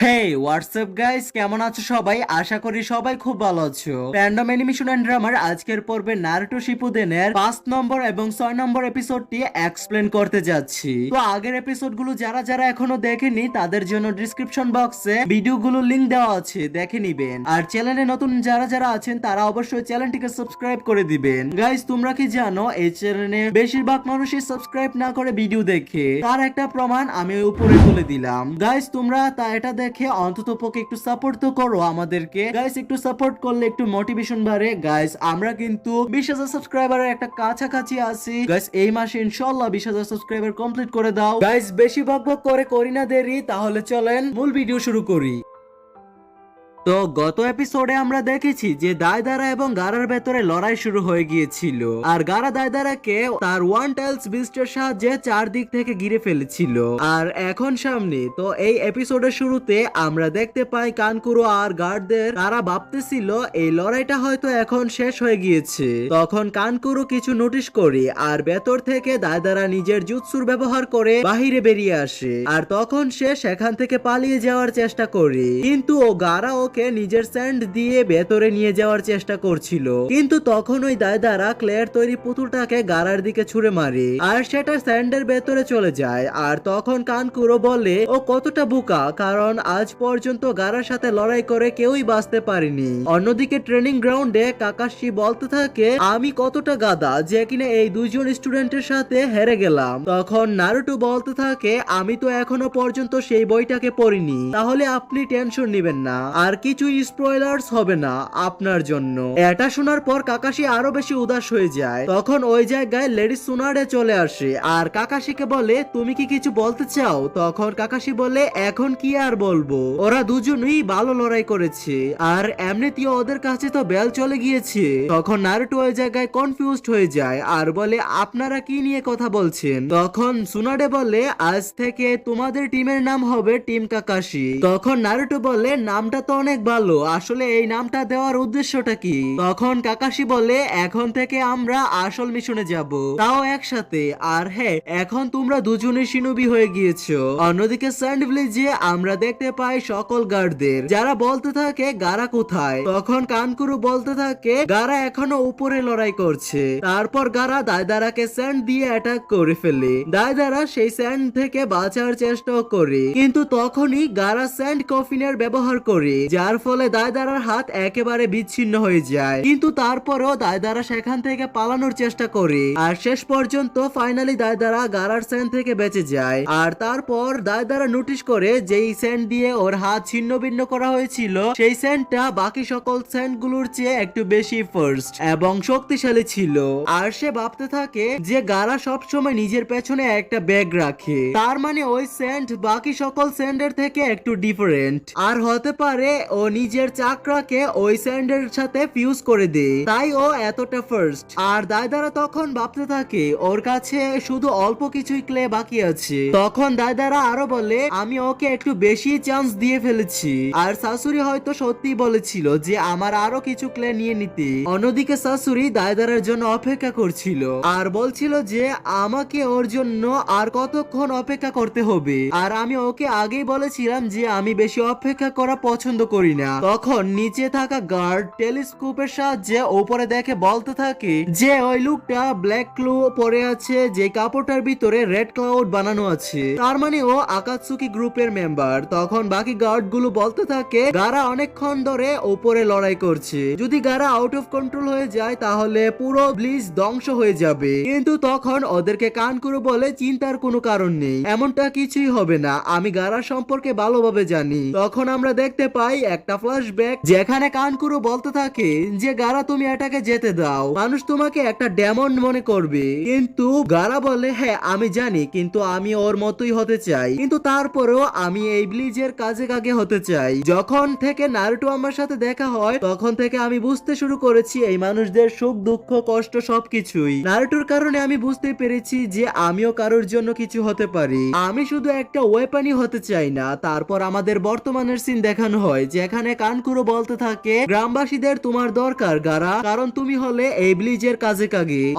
হেই WhatsApp guys, কেমন আছো সবাই? আশা করি সবাই খুব ভালো আছো। র্যান্ডম অ্যানিমেশন এন্ড ড্রামার আজকের পর্বে নারুটো শিপুদেনের 5 নম্বর এবং 6 নম্বর এপিসোডটি এক্সপ্লেন করতে যাচ্ছি। তো আগের এপিসোডগুলো যারা যারা এখনো দেখেনি তাদের জন্য ডেসক্রিপশন বক্সে ভিডিওগুলো লিংক দেওয়া আছে, দেখে নিবেন। আর চ্যানেলে নতুন যারা যারা আছেন তারা অবশ্যই চ্যানেলটিকে সাবস্ক্রাইব করে দিবেন। গাইস, তোমরা কি জানো এই চ্যানেলে বেশিরভাগ মানুষই সাবস্ক্রাইব না করে ভিডিও দেখে? তার একটা প্রমাণ আমি উপরে তুলে দিলাম। গাইস, তোমরা এটা দেখে অন্ততপক্ষে একটু সাপোর্ট তো করো আমাদেরকে। গাইস, একটু সাপোর্ট করলে একটু মোটিভেশন বাড়ে। গাইস, আমরা কিন্তু 20,000 সাবস্ক্রাইবারের একটা কাছাকাছি আছি। গাইস, এই মাসে ইনশাআল্লাহ 20,000 সাবস্ক্রাইবার কমপ্লিট করে দাও। গাইস, বেশি বকবক করে করি না দেরি, তাহলে চলেন মূল ভিডিও শুরু করি। তো গত এপিসোডে আমরা দেখেছি যে দায়দারা এবং গারার ভেতরে লড়াই শুরু হয়ে গিয়েছিল, আর গারা দায়দারাকে তার ওয়ান টাইলস বিস্টের সাহায্যে চারদিক থেকে ঘিরে ফেলেছিল। আর এখন সামনে তো এই এপিসোডের শুরুতে আমরা দেখতে পাই কানকুরো আর গার্ডদের তারা ভাবতেছিল এই লড়াইটা হয়তো এখন শেষ হয়ে গিয়েছে। তখন কানকুরো কিছু নোটিশ করে আর ভেতর থেকে দায়দারা নিজের জুৎসুর ব্যবহার করে বাহিরে বেরিয়ে আসে। আর তখন সে সেখান থেকে পালিয়ে যাওয়ার চেষ্টা করে, কিন্তু ও গারা ওকে নিজের স্যান্ড দিয়ে ভেতরে নিয়ে যাওয়ার চেষ্টা করছিল। কিন্তু তখন ওই দায়দারা ক্লের তৈরি পুতুলটাকে গারার দিকে ছুঁড়ে মারে আর সেটা স্যান্ডের ভেতরে চলে যায়। আর তখন কানকুরো বলে ও কতটা বোকা, কারণ আজ পর্যন্ত গারার সাথে লড়াই করে কেউই বাঁচতে পারেনি। অন্যদিকে ট্রেনিং গ্রাউন্ডে কাকাশি বলতে থাকে আমি কতটা গাধা যে কিনা এই দুইজন স্টুডেন্টের সাথে হেরে গেলাম। তখন নারুটো বলতে থাকে আমি তো এখনো পর্যন্ত সেই বইটাকে পড়িনি, তাহলে আপনি টেনশন নেবেন না, আর কিছু স্পয়লার্স হবে না আপনার জন্য। এটা শোনার পর কাকাশি আরো বেশি উদাস হয়ে যায়। তখন ওই জায়গায় লেডি সুনারে চলে আসে আর কাকাশিকে বলে তুমি কি কিছু বলতে চাও? তখন কাকাশি বলে এখন কি আর বলবো, ওরা দুজনই ভালো লড়াই করেছে আর এমনিতেও ওদের কাছে তো বেল চলে গিয়েছে। তখন নারুটো ওই জায়গায় কনফিউজড হয়ে যায় আর বলে আপনারা কি নিয়ে কথা বলছেন? তখন সুনাডে বলে আজ থেকে তোমাদের টিমের নাম হবে টিম কাকাশি। তখন নারুটো বলে নামটা তো অনেক ভালো, আসলে এই নামটা দেওয়ার উদ্দেশ্যটা কি? তখন কাকাশি বলে এখন থেকে আমরা আসল মিশনে যাব, তাও একসাথে। আর হ্যাঁ, এখন তোমরা দুজনে শিনোবি হয়ে গিয়েছো। অন্যদিকে স্যান্ড ভিলেজে আমরা দেখতে পাই সকল গার্ডদের যারা বলতে থাকে গারা কোথায়। তখন কানকুরু বলতে থাকে গারা এখনো উপরে লড়াই করছে। তারপর গারা দায়দারাকে স্যান্ড দিয়ে অ্যাটাক করে ফেলে। দায়দারা সেই স্যান্ড থেকে বাঁচার চেষ্টা করে, কিন্তু তখনই গারা স্যান্ড কফিনের ব্যবহার করে, যার ফলে দায়দারার হাত একেবারে বিচ্ছিন্ন হয়ে যায়। কিন্তু তারপরেও দায়দারা সেখান থেকে পালানোর চেষ্টা করে আর শেষ পর্যন্ত ফাইনালি দায়দারা গারার স্যান্ড থেকে বেঁচে যায়। আর তারপর দায়দারা নোটিশ করে যেই স্যান্ড দিয়ে ওর হাত ছিন্ন ভিন্ন করা হয়েছিল সেই স্যান্ডটা বাকি সকল স্যান্ড গুলোর চেয়ে একটু বেশি ফার্স্ট এবং শক্তিশালী ছিল। আর সে ভাবতে থাকে যে গারা সবসময় নিজের পেছনে একটা ব্যাগ রাখে, তার মানে ওই স্যান্ড বাকি সকল স্যান্ডের থেকে একটু ডিফারেন্ট, আর হতে পারে ও নিজের চাকরাকে ওই স্যান্ডের সাথে ফিউজ করে দেয়, তাই ও এতটা ফার্স্ট। আর দায়দারা তখন ভাবতে থাকে ওর কাছে শুধু অল্প কিছুই ক্লে বাকি আছে। তখন দায়দারা আরো বলে আমি ওকে একটু বেশি চান্স দিয়ে ফেলেছি, আর শাশুড়ি হয়তো সত্যি বলেছিল যে আমার আরো কিছু ক্লে নিয়ে নিতে। অন্যদিকে শাশুড়ি দায়দারার জন্য অপেক্ষা করছিল আর বলছিল যে আমাকে ওর জন্য আর কতক্ষণ অপেক্ষা করতে হবে, আর আমি ওকে আগেই বলেছিলাম যে আমি বেশি অপেক্ষা করা পছন্দ করি না। তখন নিচে থাকা গার্ড টেলিস্কোপের সাহায্যে উপরে দেখে বলতে থাকে যে ওই লোকটা ব্ল্যাক ক্লু পরে আছে, যে কাপড়টার ভিতরে রেড ক্লাউড বানানো আছে, তার মানে ও আকাতসুকি গ্রুপের মেম্বার। তখন বাকি গার্ড গুলো বলতে থাকে গারা অনেকক্ষণ ধরে উপরে লড়াই করছে, যদি গারা আউট অফ কন্ট্রোল হয়ে যায় তাহলে পুরো ব্লিজ ধ্বংস হয়ে যাবে। কিন্তু তখন ওদেরকে কানকুরো বলে চিন্তার কোনো কারণ নেই, এমনটা কিছুই হবে না, আমি গারা সম্পর্কে ভালোভাবে জানি। তখন আমরা দেখতে পাই একটা ফ্ল্যাশব্যাক যেখানে কানকুরো বলতে থাকে যে গারা তুমি এটাকে যেতে দাও, মানুষ তোমাকে একটা ডেমন মনে করবে। কিন্তু গারা বলে হ্যাঁ আমি জানি, কিন্তু আমি ওর মতোই হতে চাই, কিন্তু তারপরেও আমি এই ব্লিজের কাজে কাগে হতে চাই। যখন থেকে নারুটো আমার সাথে দেখা হয় তখন থেকে আমি বুঝতে শুরু করেছি এই মানুষদের সুখ দুঃখ কষ্ট সবকিছুই। নারুটোর কারণে আমি বুঝতে পেরেছি যে আমিও কারোর জন্য কিছু হতে পারি, আমি শুধু একটা ওয়েপনই হতে চাই না। তারপর আমাদের বর্তমানের সিন দেখানো হয় যে যেখানে কানকুরো বলতে থাকে গ্রামবাসীদের তোমার দরকার গারা, কারণ তুমি হলে এই ব্লিজের কাজে।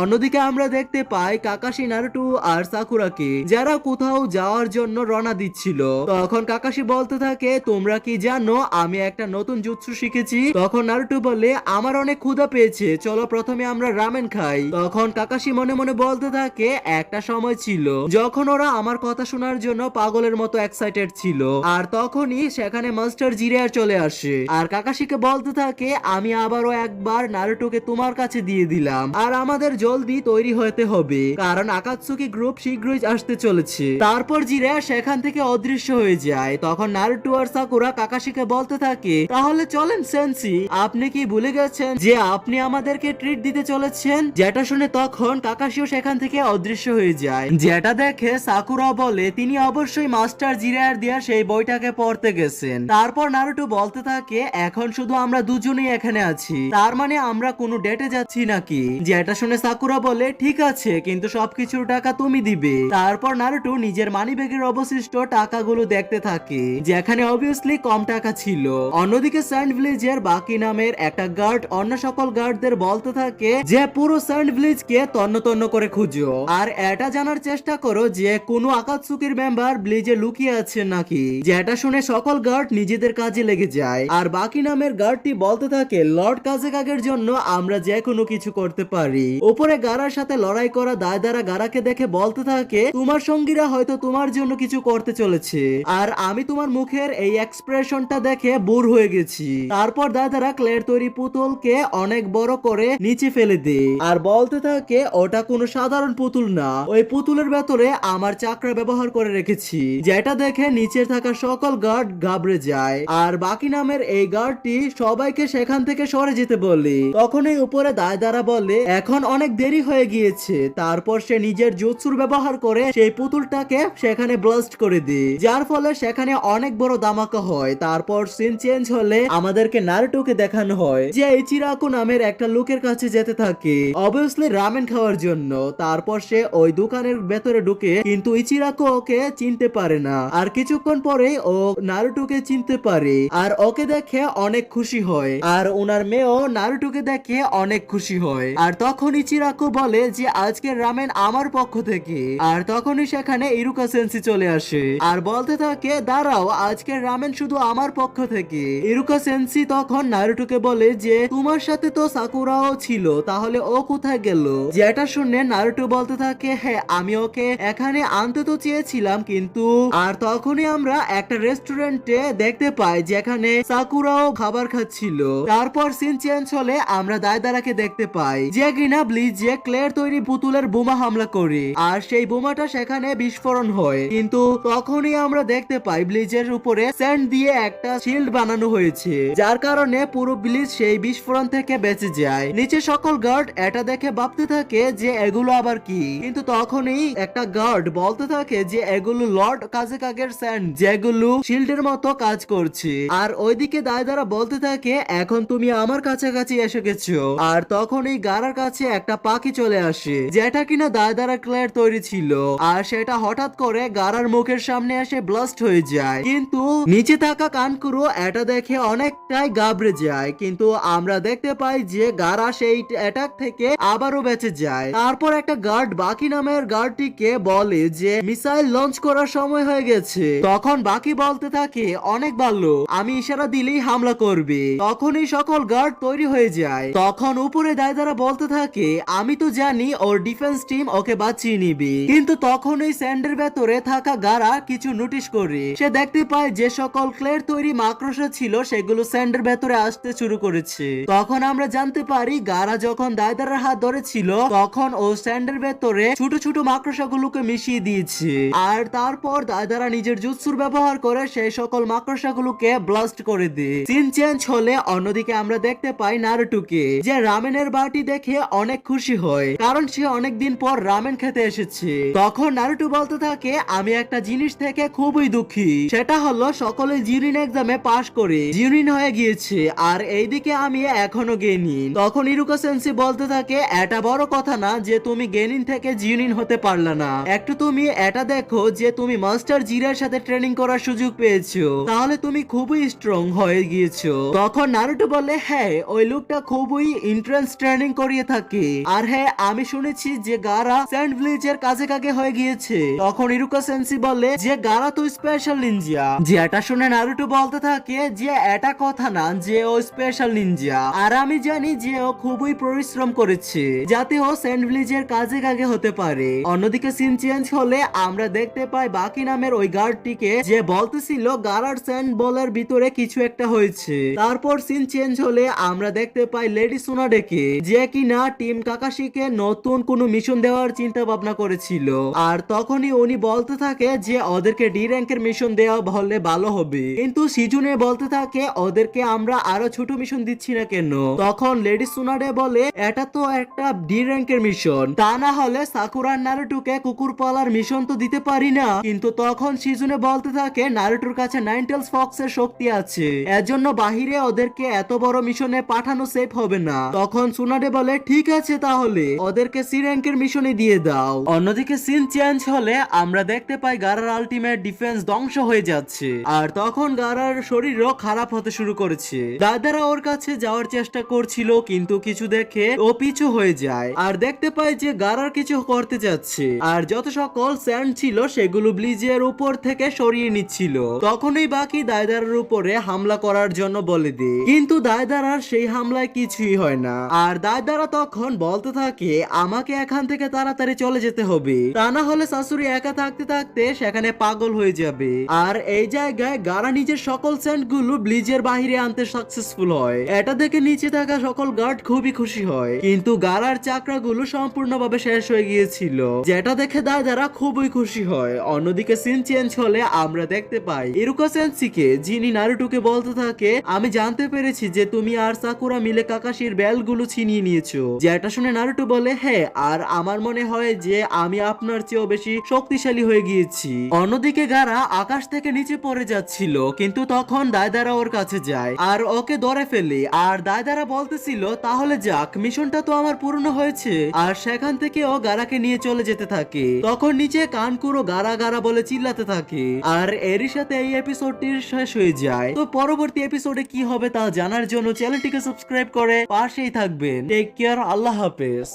অন্যদিকে আমরা দেখতে পাই কাকাশি, নারুটো আর সাকুরাকে, যারা কোথাও যাওয়ার জন্য রওনা দিচ্ছিল। তখন কাকাশি বলতে থাকে তোমরা কি জানো আমি একটা নতুন জুৎসু শিখেছি। তখন নারুটো বলে আমার অনেক ক্ষুধা পেয়েছে, চলো প্রথমে আমরা রামেন খাই। তখন কাকাশি মনে মনে বলতে থাকে একটা সময় ছিল যখন ওরা আমার কথা শোনার জন্য পাগলের মতো এক্সাইটেড ছিল। আর তখনই সেখানে মাস্টার জিরায়ার চলে আসে আর কাকাশিকে বলতে থাকে আমি আবারও একবার নারুটোকে তোমার কাছে দিয়ে দিলাম, আর আমাদের জলদি তৈরি হতে হবে কারণ আকাতসুকি গ্রুপ শীঘ্রই আসতে চলেছে। তারপর জিরায়া সেখান থেকে অদৃশ্য হয়ে যায়। তখন নারুটো আর সাকুরা কাকাশিকে বলতে থাকে তাহলে চলেন সেন্সি, আপনি কি ভুলে গেছেন যে আপনি আমাদেরকে ট্রিট দিতে চলেছেন। যেটা শুনে তখন কাকাশিও সেখান থেকে অদৃশ্য হয়ে যায়। যেটা দেখে সাকুরা বলে তিনি অবশ্যই মাস্টার জিরায়ার দিয়া সেই বইটাকে পড়তে গেছেন। তারপর নারুটো বলতে থাকে এখন শুধু আমরা দুজনেই এখানে আছি, তার মানে আমরা কোনো ডেটে যাচ্ছি নাকি। যেটা শুনে সাকুরা বলে ঠিক আছে, কিন্তু সবকিছুর টাকা তুমি দিবে। তারপর নারুটো নিজের মানিব্যাগের অবশিষ্ট টাকাগুলো দেখতে থাকে, যেখানে অবভিয়াসলি কম টাকা ছিল। অন্যদিকে স্যান্ড ভিলেজের বাকি নামের একটা গার্ড অন্য সকল গার্ডদের বলতে থাকে যে পুরো স্যান্ড ভিলেজকে তন্ন তন্ন করে খুঁজো, আর এটা জানার চেষ্টা করো যে কোনো আকাতসুকির মেম্বার ব্লিজে লুকিয়ে আছে নাকি। যেটা শুনে সকল গার্ড নিজেদের কাজে লেগে যায়। আর বাকি নামের গার্ডটি বলতে থাকে লর্ড কাজেকাগের জন্য আমরা যে কোনো কিছু করতে পারি। উপরে গারার সাথে লড়াই করা দায়দারা গারাকে দেখে বলতে থাকে তোমার সঙ্গীরা হয়তো তোমার জন্য কিছু করতে চলেছে, আর আমি তোমার মুখের এই এক্সপ্রেশনটা দেখে বোর হয়ে গেছি। তারপর দায়দারা ক্লের তৈরি পুতুলকে অনেক বড় করে নিচে ফেলে দেয় আর বলতে থাকে ওটা কোনো সাধারণ পুতুল না, ওই পুতুলের ভেতরে আমার চাকরা ব্যবহার করে রেখেছি। যেটা দেখে নিচে থাকা সকল গার্ড ঘাবড়ে যায় আর বাকি নামের এই গার্ডটি সবাইকে সেখান থেকে সরে যেতে বলে। তখন এই উপরে দায়দারা বলে এখন অনেক দেরি হয়ে গিয়েছে। তারপর সে নিজের জুৎসুর ব্যবহার করে সেই পুতুলটাকে সেখানে ব্লাস্ট করে দেয়, যার ফলে সেখানে অনেক বড় ধামাকা হয়। তারপর সিন চেঞ্জ হলে আমাদেরকে নারুটোকে দেখানো হয় যে ইচিরাকো নামের একটা লোকের কাছে যেতে থাকে অবভিয়াসলি রামেন খাওয়ার জন্য। তারপর সে ওই দোকানের ভেতরে ঢুকে, কিন্তু ইচিরাকো ওকে চিনতে পারে না। আর কিছুক্ষণ পরে ও নারুটোকে চিনতে পারে আর ওকে দেখে অনেক খুশি হয়, আর ওনার মেয়েও নারুটোকে দেখে অনেক খুশি হয়। আর তখন ইচিরাকো বলে যে আজকের রামেন আমার পক্ষ থেকে। আর তখনই সেখানে ইরুকা সেন্সি চলে আসে আর বলতে থাকে দাঁড়াও, আজকের রামেন শুধু আমার পক্ষ থেকে। ইরুকা সেন্সি তখন নারুটোকে বলে যে তোমার সাথে তো সাকুরাও ছিল, তাহলে ও কোথায় গেল। যেটা শুনে নারুটো বলতে থাকে হ্যাঁ আমি ওকে এখানে আনতে তো চেয়েছিলাম কিন্তু। আর তখনই আমরা একটা রেস্টুরেন্টে দেখতে পাই যেখানে সাকুরাও খাবার খাচ্ছিল। তারপর সিন চেঞ্জ হলে আমরা দায়দারাকে দেখতে পাই যে কিনা ব্লিজে ক্লের তৈরি পুতুলের বোমা হামলা করে, আর সেই বোমাটা সেখানে বিস্ফোরণ হয়। কিন্তু তখনই আমরা দেখতে পাই ব্লিজের উপরে স্যান্ড দিয়ে একটা শিল্ড বানানো হয়েছে, যার কারণে পুরো ব্লিজ সেই বিস্ফোরণ থেকে বেঁচে যায়। নিচে সকল গার্ড এটা দেখে ভাবতে থাকে যে এগুলো আবার কি, কিন্তু তখনই একটা গার্ড বলতে থাকে যে এগুলো লর্ড কাজেকাগের স্যান্ড, যেগুলো শিল্ডের মতো কাজ করছে। আর ওইদিকে দায়দারা বলতে থাকে এখন তুমি আমার কাছাকাছি এসে গেছো। আর তখন এই গারার কাছে একটা পাখি চলে আসে যেটা কিনা দায়দারা ক্লের তৈরি ছিল, আর সেটা হঠাৎ করে গারার মুখের সামনে এসে ব্লাস্ট হয়ে যায়। কিন্তু নিচে থাকা কানকুরো এটা দেখে অনেকটাই ঘাবড়ে যায়, কিন্তু আমরা দেখতে পাই যে গারা সেই অ্যাটাক থেকে আবারও বেঁচে যায়। তারপর একটা গার্ড বাকি নামের গার্ডটিকে বলে যে মিসাইল লঞ্চ করার সময় হয়ে গেছে। তখন বাকি বলতে থাকে অনেক ভালো, আমি ইশারা দিলেই হামলা করবে। তখনই সকল গার্ড তৈরি হয়ে যায়। তখন উপরে দায়দারা বলতে থাকে আমি তো জানি ওর ডিফেন্স টিম ওকে বাঁচিয়ে নিবে, কিন্তু তখন ওই স্যান্ডের ভেতরে থাকা গারা কিছু নোটিশ করে। সে দেখতে পায় যে সকল ক্লের তৈরি মাকড়সা ছিল সেগুলো স্যান্ডের ভেতরে আসতে শুরু করেছে। তখন আমরা জানতে পারি গারা যখন দায়দারার হাত ধরেছিল তখন ও স্যান্ডের ভেতরে ছোট ছোট মাকড়সাগুলোকে মিশিয়ে দিয়েছে। আর তারপর দায়দারা নিজের জুৎসুর ব্যবহার করে সেই সকল মাকড়সাগুলোকে ব্লাস্ট করে দেয়। সিন চেঞ্জ হলে অন্যদিকে আমরা দেখতে পাই নারুটোকে, যে রামেনের বাটি দেখে অনেক খুশি হয় কারণ সে অনেকদিন পর রামেন খেতে এসেছে। তখন নারুটো বলতে থাকে আমি একটা জিনিস থেকে খুবই দুঃখী, সেটা হলো সকলে জিউনিন এক্সামে পাশ করে জিউনিন হয়ে গিয়েছে আর এইদিকে আমি এখনো গেনিন। তখন ইরুকা সেন্সি বলতে থাকে এটা বড় কথা না যে তুমি গেনিন থেকে জিউনিন হতে পারলা না, একটু তুমি এটা দেখো যে তুমি মাস্টার জিরার সাথে ট্রেনিং করার সুযোগ পেয়েছো, তাহলে তুমি খুবই খুবই স্ট্রং হয়ে গিয়েছো। তখন নারুটো বলে হ্যাঁ ওই লোকটা খুবই এন্ট্রান্স ট্রেনিং করিয়ে থাকে, আর হ্যাঁ আমি শুনেছি যে গারা স্যান্ড ভিলেজের কাছে কাকে হয়ে গিয়েছে। তখন ইরুকা সেন্সি বলে যে গারা তো স্পেশাল নিনজা। যে এটা শুনে নারুটো বলতে থাকে যে এটা কথা না যে ও স্পেশাল নিনজা, আর আমি জানি যে ও খুবই পরিশ্রম করেছে যাতে ও স্যান্ড ভিলেজের কাজে কাকে হতে পারে। অন্যদিকে সিন চেঞ্জ হলে আমরা দেখতে পাই বাকি নামের ওই গার্ডটিকে যে বলতেছিল গারার স্যান্ড বলের ভিতরে কিছু একটা হয়েছে। তারপর সিন চেঞ্জ হলে আমরা দেখতে পাই লেডি সুনাডেকে যে কিনা টিম কাকাশিকে নতুন কোনো মিশন দেওয়ার চিন্তা ভাবনা করেছিল, আর তখনই উনি বলতে থাকে যে ওদেরকে ডি র্যাঙ্কের মিশন দেওয়া হলে ভালো হবে, কিন্তু সিজুনে বলতে থাকে ওদেরকে আমরা আরো ছোট মিশন দিচ্ছি না কেন। তখন লেডি সুনাডে বলে এটা তো একটা ডি র্যাঙ্কের মিশন, তা না হলে সাকুরা নারুটোকে কুকুর পালার মিশন তো দিতে পারি না। কিন্তু তখন সিজুনে বলতে থাকে নারুটোর কাছে নাইনটেলস ফক্সের শক্তি আছে, এর জন্য বাহিরে ওদেরকে এত বড় মিশনে পাঠানো সেফ হবে না। তখন সুনাডে বলে ঠিক আছে তাহলে ওদেরকে সি র্যাঙ্কের মিশনে দিয়ে দাও। অন্যদিকে সিন চেঞ্জ হলে আমরা দেখতে পাই গারার আলটিমেট ডিফেন্স ধ্বংস হয়ে যাচ্ছে, আর তখন গারার শরীরও খারাপ হতে শুরু করেছে। দাদারা ওর কাছে যাওয়ার চেষ্টা করছিল কিন্তু কিছু দেখে ও পিছু হয়ে যায়, আর দেখতে পাই যে গারার কিছু করতে যাচ্ছে, আর যত সকল স্যান্ড ছিল সেগুলো ব্লিজের উপর থেকে সরিয়ে নিচ্ছিল। তখনই বাকি দায়দারের উপরে হামলা করার জন্য বলে দেয়, কিন্তু দায়দারার সেই হামলায় কিছুই হয় না। আর দায়দারা তখন বলতে থাকে আমাকে এখান থেকে তাড়াতাড়ি চলে যেতে হবে, তা না হলে শাশুড়ি একা থাকতে থাকতে সেখানে পাগল হয়ে যাবে। আর এই জায়গায় গারা নিজের সকল স্যান্ড গুলো ব্লিজের বাহিরে আনতে সাকসেসফুল হয়। এটা দেখে নিচে থাকা সকল গার্ড খুবই খুশি হয়, কিন্তু গারার চাকরাগুলো সম্পূর্ণভাবে শেষ হয়ে গিয়েছিল, যেটা দেখে দায়দারা খুবই খুশি হয়। অন্যদিকে সিন চেঞ্জ হলে আমরা দেখতে পাই ইরুকা সেন্সিকে, যিনি নারুটোকে বলতে থাকে আমি জানতে পেরেছি যে তুমি আর সাকুরা মিলে কাকাশির বেলগুলো ছিনিয়ে নিয়েছো। যেটা শুনে নারুটো বলে হ্যাঁ, আর আমার মনে হয় যে আমি আপনার চেয়েও বেশি শক্তিশালী হয়ে গিয়েছি। অন্যদিকে গারা আকাশ থেকে নিচে পড়ে যাচ্ছিল, কিন্তু তখন দায়দারা ওর কাছে যায় আর ওকে ধরে ফেলে। আর দায়দারা বলতেছিল তাহলে যাক, মিশনটা তো আমার পূর্ণ হয়েছে। আর সেখান থেকে ও গারাকে নিয়ে চলে যেতে থাকে। তখন নিচে কানকুরো গারা গারা বলে চিল্লাতে থাকে, আর এরই সাথে এই এপিসোডটির শেষ হয়ে যায়। তো পরবর্তী এপিসোডে কি হবে তা জানার জন্য চ্যানেলটিকে সাবস্ক্রাইব করে পাশেই থাকবেন। টেক কেয়ার, আল্লাহ হাফেজ।